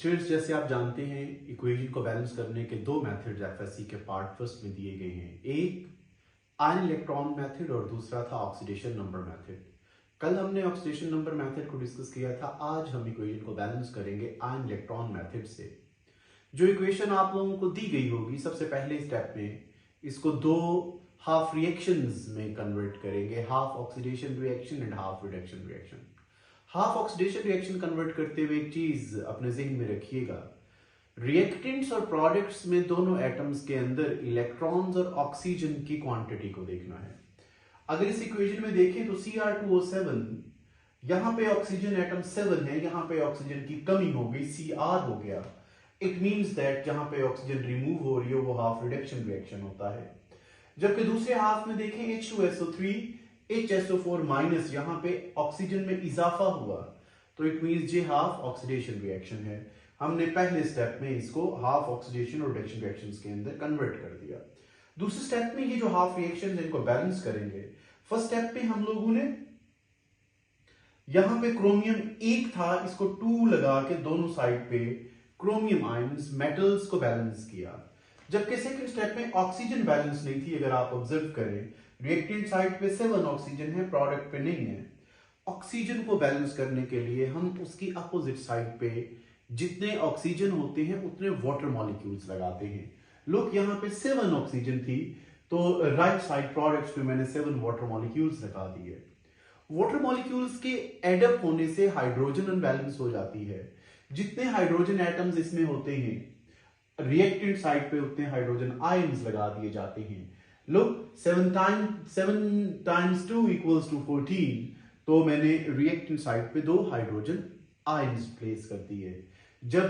Students, जैसे आप जानते हैं इक्वेशन को बैलेंस करने के दो मेथड्स एफएससी के पार्ट फर्स्ट में दिए गए हैं। एक आयन इलेक्ट्रॉन मेथड और दूसरा था ऑक्सीडेशन नंबर मेथड। कल हमने ऑक्सीडेशन नंबर मेथड को डिस्कस किया था। आज हम इक्वेशन को बैलेंस करेंगे आयन इलेक्ट्रॉन मेथड से। जो इक्वेशन आप लोगों को दी गई होगी, सबसे पहले स्टेप में इसको दो हाफ रिएक्शंस में कन्वर्ट करेंगे, half oxidation reaction and half reduction reaction. Half oxidation reaction convert करते हुए एक चीज अपने ज़हन में रखिएगा, रिएक्टेंट्स और प्रोडक्ट्स में दोनों एटम्स के अंदर इलेक्ट्रॉन्स और ऑक्सीजन की क्वांटिटी को देखना है। अगर इस इक्वेशन में देखें तो Cr2O7, यहां पे ऑक्सीजन एटम 7 है, यहां पे ऑक्सीजन की कमी हो गई, Cr हो गया। इट मींस दैट जहां पे ऑक्सीजन रिमूव हो रही है वो हाफ रिडक्शन रिएक्शन होता है। जबकि दूसरे हाफ में देखें H2SO3 HSO4 माइनस, यहाँ पे ऑक्सीजन में इजाफा हुआ, तो इट मींस ये हाफ ऑक्सीडेशन रिएक्शन है। हमने पहले स्टेप में इसको हाफ ऑक्सीडेशन और रिडक्शन रिएक्शंस के अंदर कन्वर्ट कर दिया। दूसरे स्टेप में ये जो हाफ रिएक्शंस इनको बैलेंस करेंगे। फर्स्ट स्टेप में हम लोगों ने यहां पे क्रोमियम 1 था, इसको 2 लगा के दोनों साइड पे क्रोमियम आयंस मेटल्स को बैलेंस किया। जबकि सेकंड स्टेप में ऑक्सीजन बैलेंस नहीं थी। अगर आप ऑब्जर्व करें, रिएक्टेंट साइड पे 7 ऑक्सीजन है, प्रोडक्ट पे नहीं है। ऑक्सीजन को बैलेंस करने के लिए हम उसकी अपोजिट साइड पे जितने ऑक्सीजन होते हैं उतने वाटर मॉलिक्यूल्स लगाते हैं। लुक, यहाँ पे 7 ऑक्सीजन थी, तो राइट साइड प्रोडक्ट्स पे मैंने 7 वाटर मॉलिक्यूल्स लगा दिए। वाटर मॉलिक्यूल्स के एडअप होने से हाइड्रोजन अनबैलेंस हो जाती है। जितने हाइड्रोजन एटम्स इसमें होते हैं, रिएक्टेंट साइड पे उतने हाइड्रोजन आयंस लगा दिए जाते हैं। लुक, 7 times 2 equals to 14, तो मैंने रिएक्टेंट साइड पे 2 हाइड्रोजन आयंस प्लेस कर दिए। जब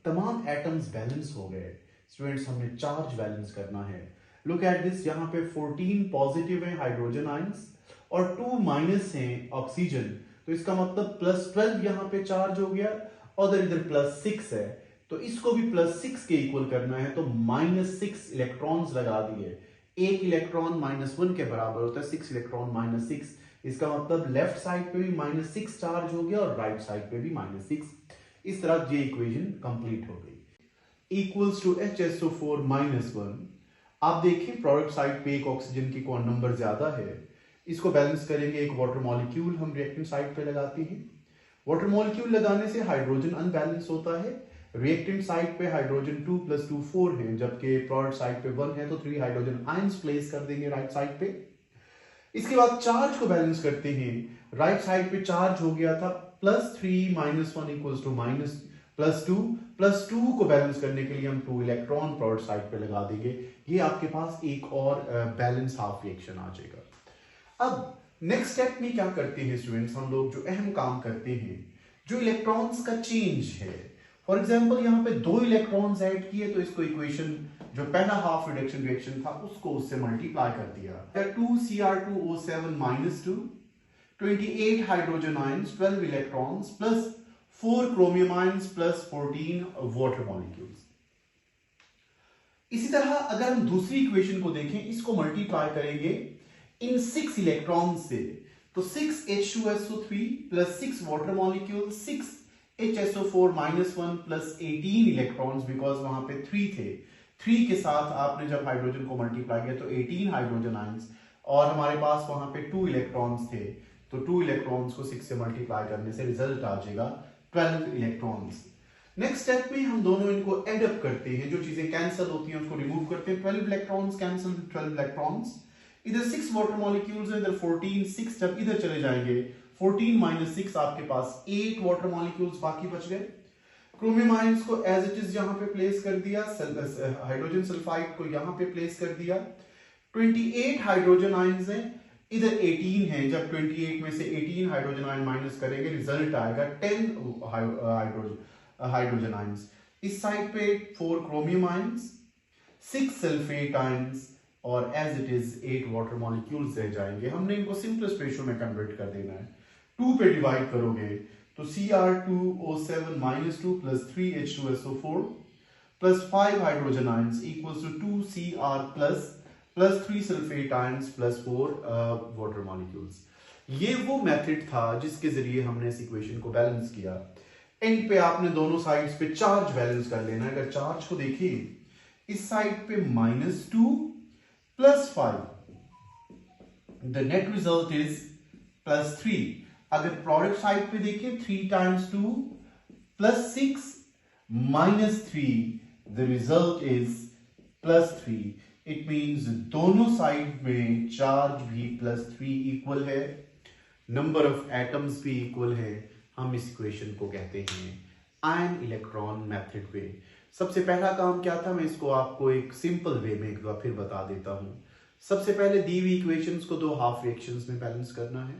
तमाम एटम्स बैलेंस हो गए स्टूडेंट्स, हमने चार्ज बैलेंस करना है। लुक एट दिस, यहाँ पे 14 पॉजिटिव है हाइड्रोजन आयंस और 2 माइनस हैं ऑक्सीजन, तो इसका मतलब +12 यहाँ पे चार्ज हो गया और इधर +6 है, तो इसको भी +6 के इक्वल करना है, तो -6 इलेक्ट्रॉन्स लगा दिए। एक इलेक्ट्रॉन -1 के बराबर होता है 6 इलेक्ट्रॉन -6। इसका मतलब लेफ्ट साइड पे भी -6 चार्ज हो गया और राइट साइड पे भी -6। इस तरह ये इक्वेशन कंप्लीट हो गई। Equals to HSO4 -1। आप देखिए प्रोडक्ट साइड पे एक ऑक्सीजन की कौन नंबर ज्यादा है, इसको बैलेंस करेंगे। एक वाटर मॉलिक्यूल हम रिएक्टेंट साइड पे लगाते हैं। वाटर मॉलिक्यूल लगाने से हाइड्रोजन अनबैलेंस होता है। रिएक्टेंट साइड पे हाइड्रोजन 2 + 2 4 है, जबकि प्रोडक्ट साइड पे 1 है, तो 3 हाइड्रोजन आयंस प्लेस कर देंगे राइट साइड पे। इसके बाद चार्ज को बैलेंस करते हैं। राइट साइड पे चार्ज हो गया था +3 - 1 +2 +2 को बैलेंस करने के लिए हम 2 इलेक्ट्रॉन प्रोडक्ट साइड पे लगा देंगे। ये आपके पास एक और बैलेंस हाफ रिएक्शन आ जाएगा। अब नेक्स्ट स्टेप में क्या करते हैं स्टूडेंट्स, हम लोग जो अहम काम करते हैं, जो इलेक्ट्रॉन्स का चेंज है। फॉर एग्जाम्पल यहाँ पे 2 इलेक्ट्रॉन्स ऐड किए, तो इसको इक्वेशन जो पहला हाफ रिडक्शन रिएक्शन था उसको उससे मल्टीप्लाई कर दिया। 2Cr2O7 -2, 28 hydrogen ions, 12 electrons plus 4 chromium ions plus 14 water molecules. इसी तरह अगर हम दूसरी इक्वेशन को देखें, इसको मल्टीप्लाई करेंगे इन 6 इलेक्ट्रॉन से, तो 6 H2SO3 plus 6 water molecule, 6 HSO4 -1 plus 18 electrons, because वहां पे 3 थे। 3 के साथ आपने जब हाइड्रोजन को मल्टीप्लाई किया तो 18 हाइड्रोजन आयंस, और हमारे पास वहां पे 2 इलेक्ट्रॉन्स थे, तो 2 इलेक्ट्रॉन्स को 6 से मल्टीप्लाई करने से रिजल्ट आ जाएगा 12 इलेक्ट्रॉन्स। नेक्स्ट स्टेप में हम दोनों इनको एडअप करते हैं, जो चीजें कैंसिल होती हैं उसको रिमूव करते हैं। 12 इलेक्ट्रॉन्स कैंसिल 12 इलेक्ट्रॉन्स, इधर 6 वाटर मॉलिक्यूल्स है, इधर 14, 6 जब इधर चले जाएंगे 14 - 6, आपके पास 8 वाटर मॉलिक्यूल्स बाकी बच गए। क्रोमियम आयंस को एज इट इज यहां पे प्लेस कर दिया, हाइड्रोजन सल्फाइड को यहां पे प्लेस कर दिया। 28 हाइड्रोजन आयंस हैं, इधर 18 है, जब 28 में से 18 हाइड्रोजन आयन माइनस करेंगे रिजल्ट आएगा 10 हाइड्रोजन आयंस। इस साइड पे 4 क्रोमियम आयंस, 6 सल्फेट आयंस और as it is 8 water molecules रह जाएंगे। हमने इनको सिंपलेस्ट रेशियो में कन्वर्ट कर देना है। 2 पे डिवाइड करोगे तो Cr2O7 -2 plus 3 H2SO4 plus 5 hydrogen ions equals to 2 Cr plus 3 sulphate ions plus 4 water molecules. ये वो मेथड था जिसके जरिए हमने इस इक्वेशन को बैलेंस किया। एंड पे आपने दोनों साइड्स पे चार्ज बैलेंस कर लेना है। अगर चार्ज को देखिए, इस साइड पे -2 + 5, द नेट रिजल्ट इज +3। अगर प्रोडक्ट साइड पे देखिए, 3 × 2 + 6 -3, the result is +3। It means दोनों साइड में चार्ज भी +3 इक्वल है, नंबर ऑफ एटम्स भी इक्वल है। हम इस इक्वेशन को कहते हैं आयन इलेक्ट्रॉन मेथड वे। सबसे पहला काम क्या था, मैं इसको आपको एक सिंपल वे में एक बार फिर बता देता हूं। सबसे पहले दी हुई इक्वेशंस को दो हाफ फ्रैक्शंस में बैलेंस करना है।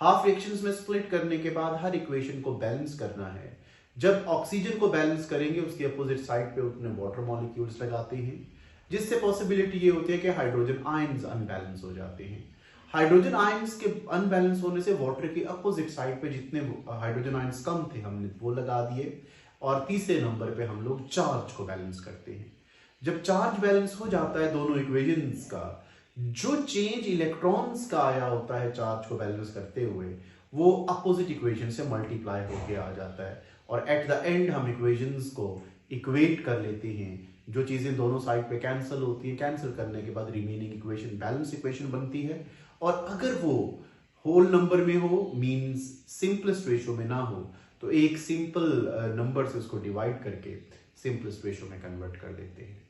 हाफ फ्रैक्शंस में स्प्लिट करने के बाद हर इक्वेशन को बैलेंस करना है। जब ऑक्सीजन को बैलेंस करेंगे, उसके अपोजिट साइड पे उतने वाटर मॉलिक्यूल्स लगाते हैं, जिससे पॉसिबिलिटी ये होती है कि हाइड्रोजन आयंस अनबैलेंस हो जाते हैं। हाइड्रोजन आयंस के अनबैलेंस होने से वाटर की अपोजिट साइड पे जितने हाइड्रोजन आयंस कम थे, हमने वो लगा दिए। और तीसरे नंबर पे हम लोग चार्ज को बैलेंस करते हैं। जब चार्ज बैलेंस हो जाता है दोनों इक्वेशंस का, जो चेंज इलेक्ट्रॉन्स का आया होता है चार्ज को बैलेंस करते हुए, वो अपोजिट इक्वेशन से मल्टीप्लाई होके आ जाता है। और एट द एंड हम इक्वेशंस को इक्वेट कर लेते हैं। जो चीजें दोनों साइड पे कैंसिल होती है, कैंसिल करने के बाद रिमेनिंग इक्वेशन बैलेंस इक्वेशन बनती है। और अगर वो होल नंबर में हो, मींस सिंपलेस्ट रेशो में ना हो, तो एक सिंपल नंबर से उसको डिवाइड करके सिंपलेस्ट रेशो में कन्वर्ट कर देते हैं।